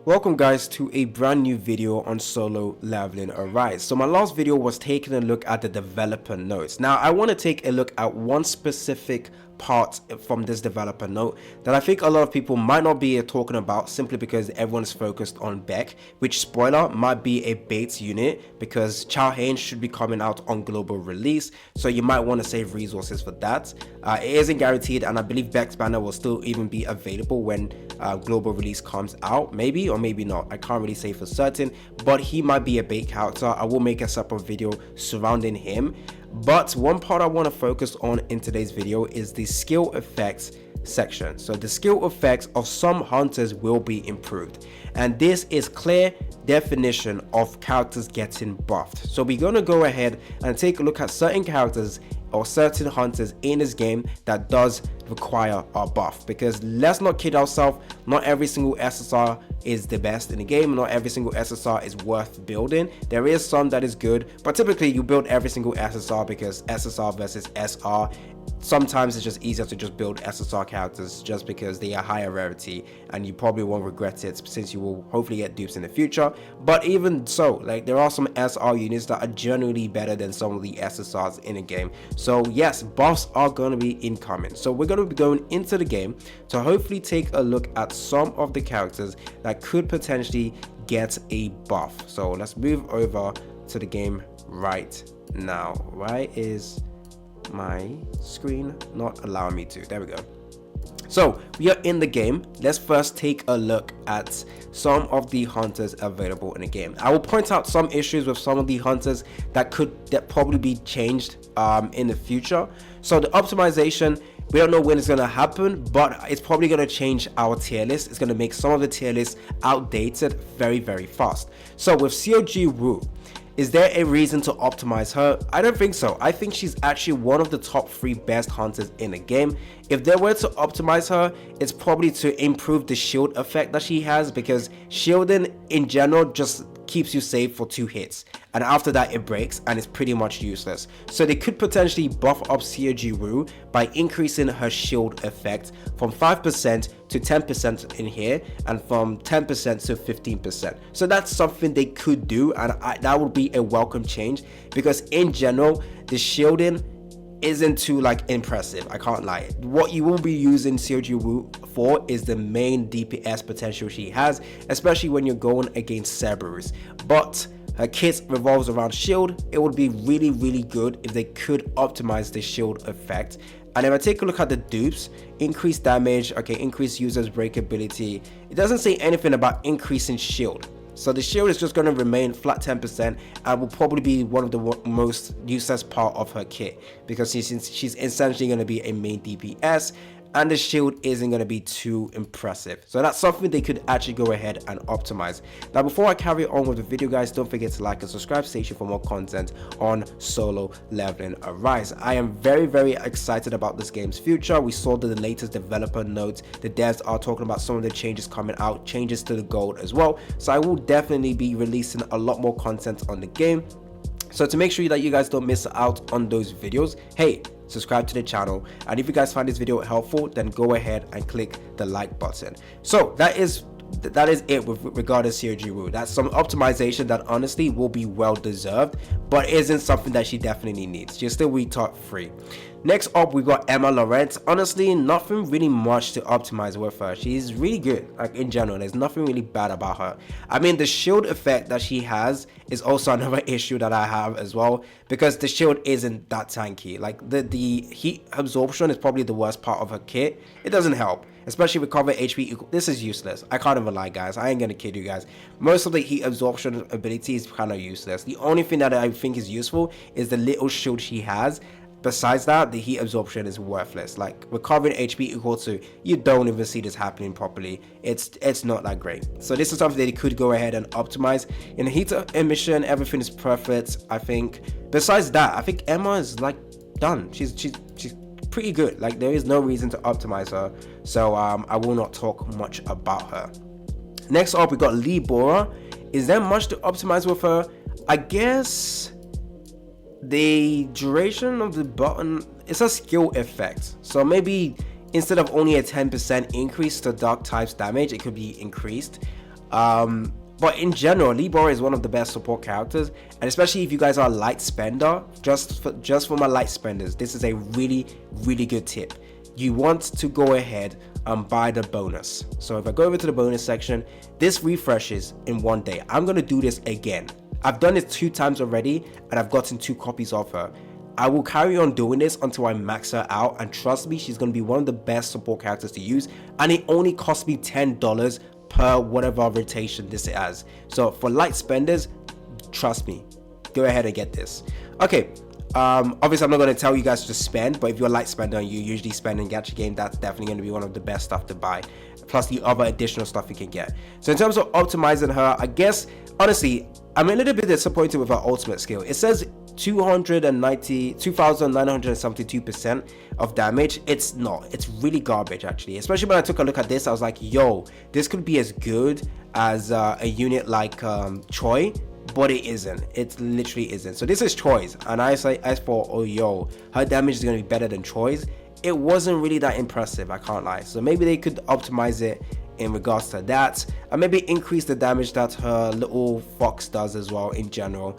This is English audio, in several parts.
Welcome guys to a brand new video on solo leveling Arise. So my last video was taking a look at the developer notes. Now I want to take a look at one specific part from this developer note that I think a lot of people might not be talking about, simply because everyone's focused on Beck, which, spoiler, might be a bait unit because Chow Hain should be coming out on global release, so you might want to save resources for that. It isn't guaranteed, and I believe Beck's banner will still even be available when global release comes out, maybe or maybe not. I can't really say for certain, but he might be a bait character. I will make a separate video surrounding him. But one part I want to focus on in today's video is the skill effects section. So the skill effects of some hunters will be improved, and this is clear definition of characters getting buffed. So we're going to go ahead and take a look at certain characters or certain hunters in this game that does require a buff, because let's not kid ourselves, not every single SSR is the best in the game, not every single SSR is worth building. There is some that is good, but typically you build every single SSR because SSR versus SR, sometimes it's just easier to just build SSR characters just because they are higher rarity, and you probably won't regret it since you will hopefully get dupes in the future. But even so, like, there are some SR units that are generally better than some of the SSRs in the game. So yes, buffs are going to be incoming. So we're going to be going into the game to hopefully take a look at some of the characters that could potentially get a buff. So let's move over to the game right now. Why is my screen not allowing me to? There we go. So we are in the game. Let's first take a look at some of the hunters available in the game. I will point out some issues with some of the hunters that probably be changed in the future. So the optimization, we don't know when it's going to happen, but it's probably going to change our tier list. It's going to make some of the tier lists outdated very fast. So with COG Wu, is there a reason to optimize her? I don't think so. I think she's actually one of the top 3 best hunters in the game. If they were to optimize her, it's probably to improve the shield effect that she has, because shielding in general just keeps you safe for 2 hits, and after that it breaks and it's pretty much useless. So they could potentially buff up COG Wu by increasing her shield effect from 5% to 10% in here, and from 10% to 15%. So that's something they could do, and that would be a welcome change, because in general the shielding isn't too impressive. I can't lie. What you will be using COG Wu for is the main DPS potential she has, especially when you're going against Cerberus. But her kit revolves around shield. It would be really good if they could optimize the shield effect. And if I take a look at the dupes, increased damage, okay, increased users breakability, it doesn't say anything about increasing shield. So the shield is just going to remain flat 10% and will probably be one of the most useless part of her kit, because she's essentially going to be a main DPS, and the shield isn't going to be too impressive. So that's something they could actually go ahead and optimize. Now before I carry on with the video guys, don't forget to like and subscribe, stay tuned for more content on solo leveling Arise. I am very excited about this game's future. We saw the latest developer notes. The devs are talking about some of the changes coming out, changes to the gold as well. So I will definitely be releasing a lot more content on the game. So to make sure that you guys don't miss out on those videos, hey, subscribe to the channel, and if you guys find this video helpful, then go ahead and click the like button. So that is it with regard to COG Wu. That's some optimization that honestly will be well deserved, but isn't something that she definitely needs. She'll still be top 3. Next up, we got Emma Laurent. Honestly, nothing really much to optimize with her. She's really good, like in general. There's nothing really bad about her. I mean, the shield effect that she has is also another issue that I have as well, because the shield isn't that tanky. Like the heat absorption is probably the worst part of her kit. It doesn't help, especially with cover HP equal. This is useless. I can't even lie, guys. I ain't gonna kid you guys. Most of the heat absorption ability is kind of useless. The only thing that I think is useful is the little shield she has. Besides that, the heat absorption is worthless. Like, recovering HP equal to, you don't even see this happening properly. It's not that great. So this is something that they could go ahead and optimize. In the heat emission, everything is perfect, I think. Besides that, I think Emma is like done. She's pretty good. Like, there is no reason to optimize her. So I will not talk much about her. Next up, we got Lee Bora. Is there much to optimize with her? I guess the duration of the button, it's a skill effect, so maybe instead of only a 10% increase to dark types damage, it could be increased. But in general, Libora is one of the best support characters, and especially if you guys are a light spender, just for my light spenders, this is a really good tip. You want to go ahead and buy the bonus. So if I go over to the bonus section, this refreshes in 1 day. I'm going to do this again. I've done it 2 times already, and I've gotten 2 copies of her. I will carry on doing this until I max her out, and trust me, she's going to be one of the best support characters to use, and it only cost me $10 per whatever rotation this has. So for light spenders, trust me, go ahead and get this. Okay, obviously I'm not going to tell you guys to spend, but if you're a light spender and you usually spend in gacha game, that's definitely going to be one of the best stuff to buy, plus the other additional stuff you can get. So in terms of optimizing her, I guess honestly I'm a little bit disappointed with her ultimate skill. It says 2,972% of damage. It's not, it's really garbage actually, especially when I took a look at this. I was like, yo, this could be as good as a unit like Choi, but it isn't. It literally isn't. So this is Choi's, and I thought, oh yo, her damage is going to be better than Choi's. It wasn't really that impressive, I can't lie. So maybe they could optimize it in regards to that, and maybe increase the damage that her little fox does as well in general.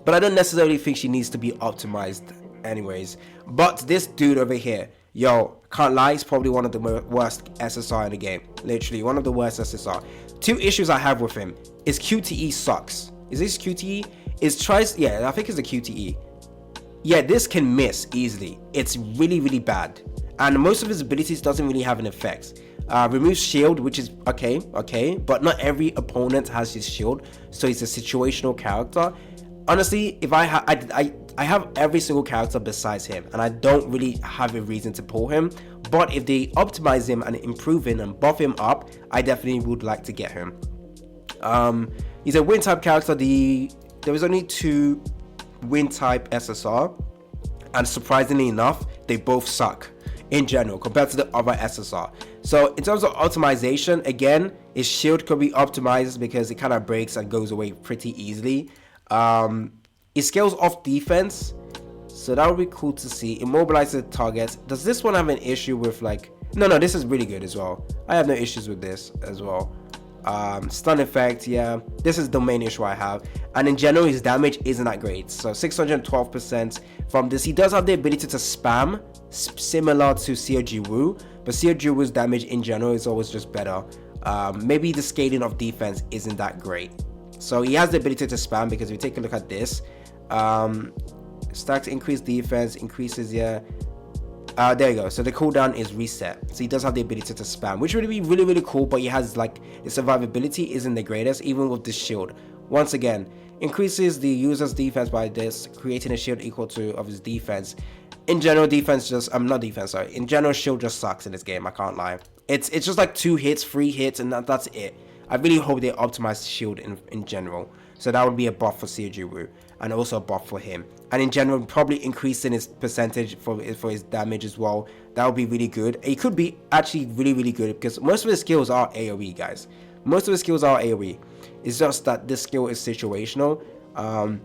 But I don't necessarily think she needs to be optimized anyways. But this dude over here, yo, can't lie, he's probably one of the worst SSR in the game. Literally one of the worst SSR. 2 issues I have with him is QTE sucks. Is this QTE? Yeah, I think it's a QTE. Yeah, this can miss easily. It's really bad, and most of his abilities doesn't really have an effect. Removes shield, which is okay, but not every opponent has his shield, so he's a situational character. Honestly, if I have every single character besides him, and I don't really have a reason to pull him. But if they optimize him and improve him and buff him up, I definitely would like to get him. He's a wind type character. There was only 2 wind type SSR, and surprisingly enough, they both suck in general compared to the other SSR. So in terms of optimization, again, his shield could be optimized because it kind of breaks and goes away pretty easily. It scales off defense, so that would be cool to see. Immobilizes targets. Does this one have an issue with like, no, this is really good as well. I have no issues with this as well. Stun effect, yeah, this is the main issue I have. And in general, his damage isn't that great. So 612% from this. He does have the ability to spam, similar to COG Wu, but COG Wu's damage in general is always just better. Maybe the scaling of defense isn't that great. So he has the ability to spam, because if you take a look at this, stacks increase defense, increases, yeah. There you go. So the cooldown is reset. So he does have the ability to spam, which would be really cool, but he has like, the survivability isn't the greatest, even with this shield. Once again, increases the user's defense by this, creating a shield equal to of his defense. In general, defense just, in general, shield just sucks in this game, I can't lie. It's just like 2 hits, 3 hits, and that's it. I really hope they optimize the shield in general. So that would be a buff for COG Wu, and also a buff for him. And in general, probably increasing his percentage for his damage as well. That would be really good. It could be actually really good, because most of his skills are AoE, guys. Most of his skills are AoE. It's just that this skill is situational. And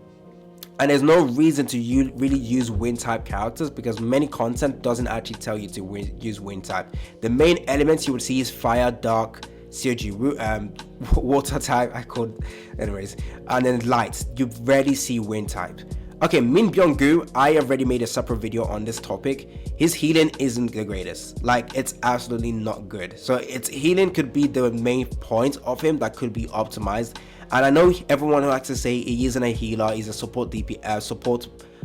there's no reason to really use wind type characters, because many content doesn't actually tell you to use wind type. The main elements you would see is fire, dark, COG, water type, anyways, and then light. You rarely see wind type. Okay, Min Byung-gu, I already made a separate video on this topic. His healing isn't the greatest. Like, it's absolutely not good. So its healing could be the main point of him that could be optimized. And I know everyone who likes to say he isn't a healer, he's a support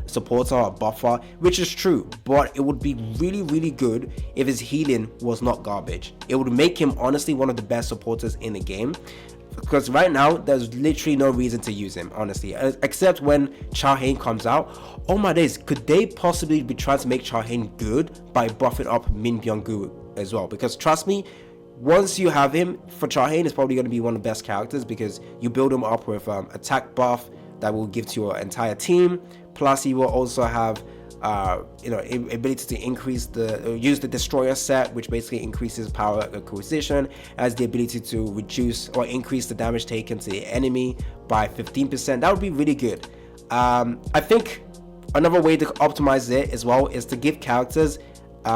supporter or buffer, which is true, but it would be really good if his healing was not garbage. It would make him honestly one of the best supporters in the game, because right now there's literally no reason to use him, honestly, except when Cha Hain comes out. Oh my days, could they possibly be trying to make Cha Hain good by buffing up Min Byung-gu as well? Because trust me, once you have him, for Cha Hain, it's probably going to be one of the best characters, because you build him up with attack buff that will give to your entire team. Plus, he will also have, ability to use the destroyer set, which basically increases power acquisition, has the ability to reduce or increase the damage taken to the enemy by 15%. That would be really good. I think another way to optimize it as well is to give characters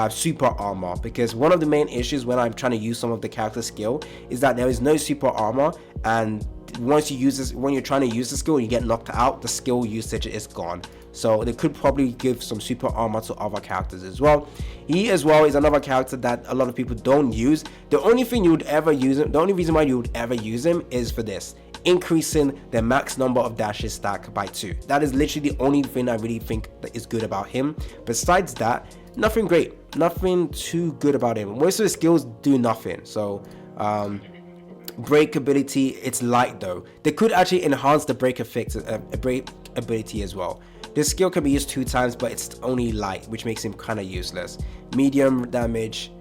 super armor, because one of the main issues when I'm trying to use some of the character skill is that there is no super armor, and once you use this, when you're trying to use the skill and you get knocked out, the skill usage is gone. So they could probably give some super armor to other characters as well. He as well is another character that a lot of people don't use. The only thing you would ever use him, the only reason why you would ever use him is for this: increasing the max number of dashes stack by 2. That is literally the only thing I really think that is good about him. Besides that, nothing great, nothing too good about him. Most of the skills do nothing. So break ability, it's light though. They could actually enhance the break ability as well. This skill can be used 2 times, but it's only light, which makes him kind of useless. Medium damage.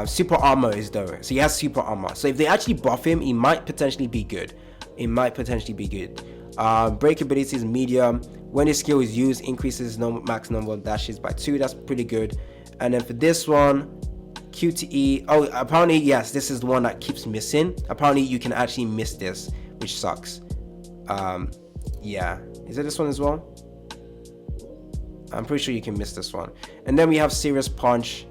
Super armor is though, so he has super armor. So if they actually buff him, he might potentially be good. It might potentially be good. Break ability is medium. When his skill is used, increases max number of dashes by 2. That's pretty good. And then for this one, QTE. Oh, apparently yes, this is the one that keeps missing. Apparently you can actually miss this, which sucks. Yeah, is it this one as well? I'm pretty sure you can miss this one. And then we have Serious Punch.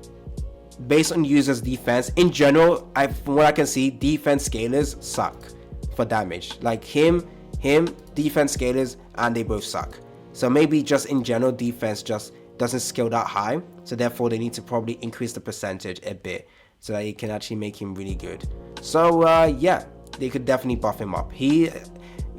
Based on users' defense in general, from what I can see, defense scalers suck for damage. Like him, defense scalers, and they both suck. So maybe just in general, defense just doesn't scale that high. So therefore, they need to probably increase the percentage a bit so that it can actually make him really good. So yeah, they could definitely buff him up.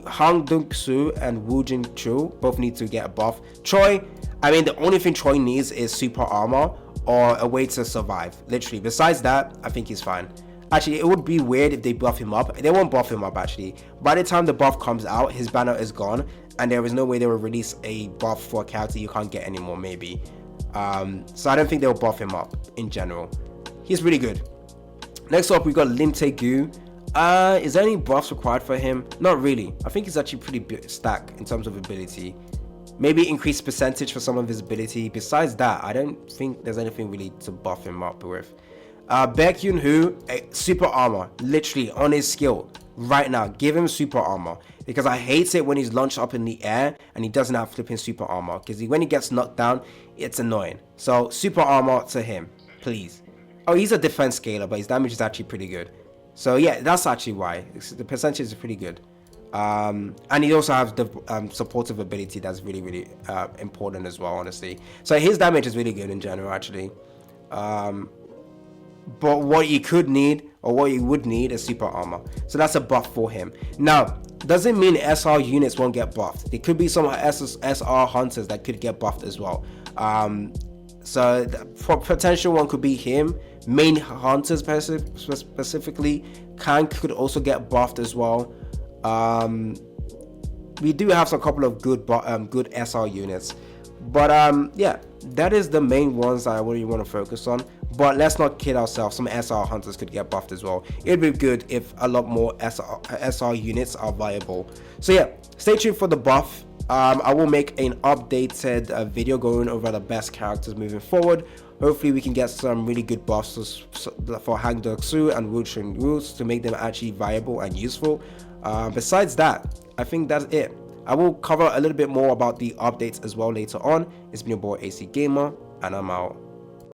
Hang Dunk-soo and Woo Jin-chul both need to get a buff. Choi, I mean, the only thing Choi needs is super armor or a way to survive, literally. Besides that, I think he's fine. Actually, it would be weird if they buff him up. They won't buff him up, actually. By the time the buff comes out, his banner is gone, and there is no way they will release a buff for a character you can't get anymore, maybe. So I don't think they'll buff him up in general. He's really good. Next up, we got Lim Tae-gu. Is there any buffs required for him? Not really. I think he's actually pretty stacked in terms of ability. Maybe increased percentage for some of his ability. Besides that, I don't think there's anything really to buff him up with. Baek Hyun-woo, super armor, literally on his skill right now. Give him super armor, because I hate it when he's launched up in the air and he doesn't have flipping super armor, because when he gets knocked down, it's annoying. So super armor to him, please. Oh, he's a defense scaler, but his damage is actually pretty good. So yeah, that's actually why the percentage is pretty good. And he also has the supportive ability that's really important as well, honestly. So his damage is really good in general, actually. But what you could need, or what you would need, is super armor. So that's a buff for him. Now, doesn't mean SR units won't get buffed. There could be some SR hunters that could get buffed as well. So the potential one could be him. Main hunters specifically could also get buffed as well. We do have some couple of good SR units, but yeah, that is the main ones that I really want to focus on. But let's not kid ourselves, some SR hunters could get buffed as well. It'd be good if a lot more SR units are viable. So yeah, stay tuned for the buff. I will make an updated video going over the best characters moving forward. Hopefully we can get some really good buffs for Hang Duk-soo and Woo Jin-chul to make them actually viable and useful. Besides that, I think that's it. I will cover a little bit more about the updates as well later on. It's been your boy AC Gamer, and I'm out.